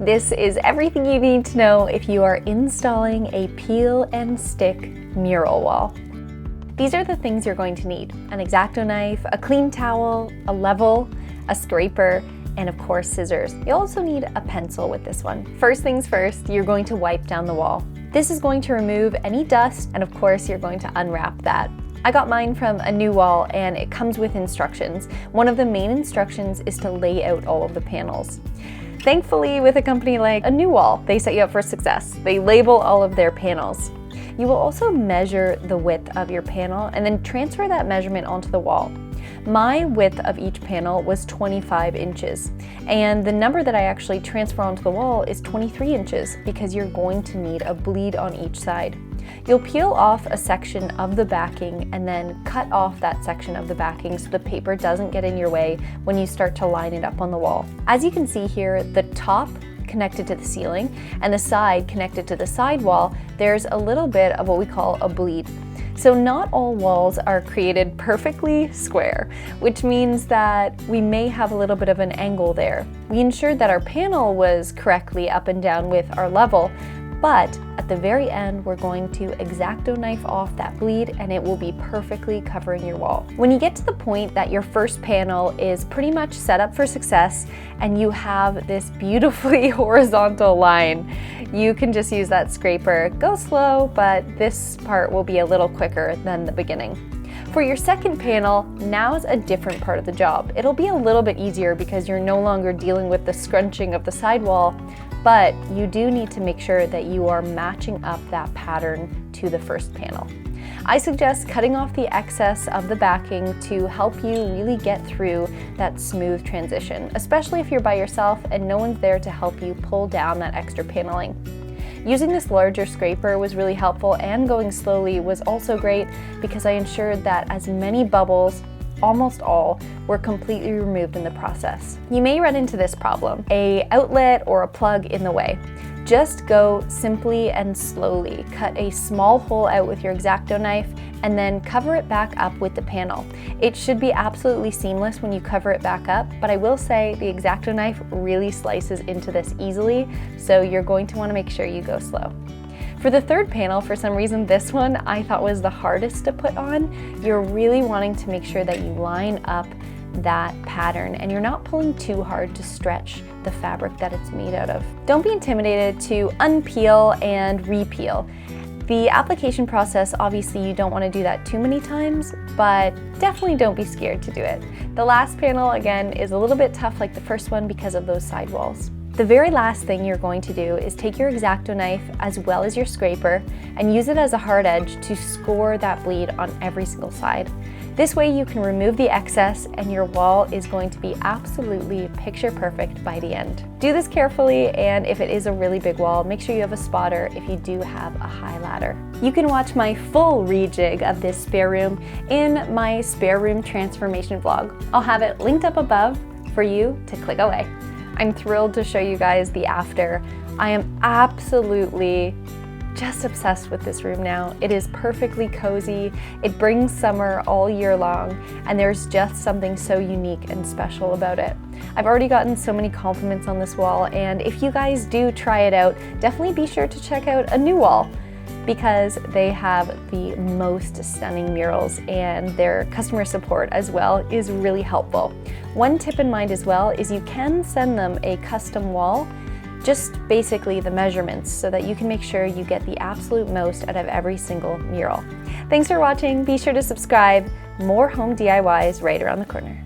This is everything you need to know if you are installing a peel and stick mural wall. These are the things you're going to need: an X-Acto knife, a clean towel, a level, a scraper, and of course scissors. You'll also need a pencil with this one. First things first, you're going to wipe down the wall. This is going to remove any dust, and of course you're going to unwrap that. I got mine from Anewall and it comes with instructions. One of the main instructions is to lay out all of the panels. Thankfully, with a company like Anewall, they set you up for success. They label all of their panels. You will also measure the width of your panel and then transfer that measurement onto the wall. My width of each panel was 25 inches, and the number that I actually transfer onto the wall is 23 inches because you're going to need a bleed on each side. You'll peel off a section of the backing and then cut off that section of the backing so the paper doesn't get in your way when you start to line it up on the wall. As you can see here, the top connected to the ceiling and the side connected to the side wall, there's a little bit of what we call a bleed. So not all walls are created perfectly square, which means that we may have a little bit of an angle there. We ensured that our panel was correctly up and down with our level, but at the very end, we're going to X-Acto knife off that bleed and it will be perfectly covering your wall. When you get to the point that your first panel is pretty much set up for success and you have this beautifully horizontal line, you can just use that scraper. Go slow, but this part will be a little quicker than the beginning. For your second panel, now's a different part of the job. It'll be a little bit easier because you're no longer dealing with the scrunching of the sidewall, but you do need to make sure that you are matching up that pattern to the first panel. I suggest cutting off the excess of the backing to help you really get through that smooth transition, especially if you're by yourself and no one's there to help you pull down that extra paneling. Using this larger scraper was really helpful, and going slowly was also great because I ensured that as many bubbles, almost all, were completely removed in the process. You may run into this problem, an outlet or a plug in the way. Just go simply and slowly. Cut a small hole out with your X-Acto knife and then cover it back up with the panel. It should be absolutely seamless when you cover it back up, but I will say the X-Acto knife really slices into this easily, so you're going to want to make sure you go slow. For the third panel, for some reason this one I thought was the hardest to put on. You're really wanting to make sure that you line up that pattern and you're not pulling too hard to stretch the fabric that it's made out of. Don't be intimidated to unpeel and repeel. The application process, obviously you don't want to do that too many times, but definitely don't be scared to do it. The last panel, again, is a little bit tough like the first one because of those side walls. The very last thing you're going to do is take your X-Acto knife as well as your scraper and use it as a hard edge to score that bleed on every single side. This way you can remove the excess and your wall is going to be absolutely picture perfect by the end. Do this carefully, and if it is a really big wall, make sure you have a spotter if you do have a high ladder. You can watch my full rejig of this spare room in my spare room transformation vlog. I'll have it linked up above for you to click away. I'm thrilled to show you guys the after. I am absolutely just obsessed with this room now. It is perfectly cozy. It brings summer all year long, and there's just something so unique and special about it. I've already gotten so many compliments on this wall, and if you guys do try it out, definitely be sure to check out Anewall because they have the most stunning murals, and their customer support as well is really helpful. One tip in mind as well is you can send them a custom wall, just basically the measurements, so that you can make sure you get the absolute most out of every single mural. Thanks for watching. Be sure to subscribe. More home DIYs right around the corner.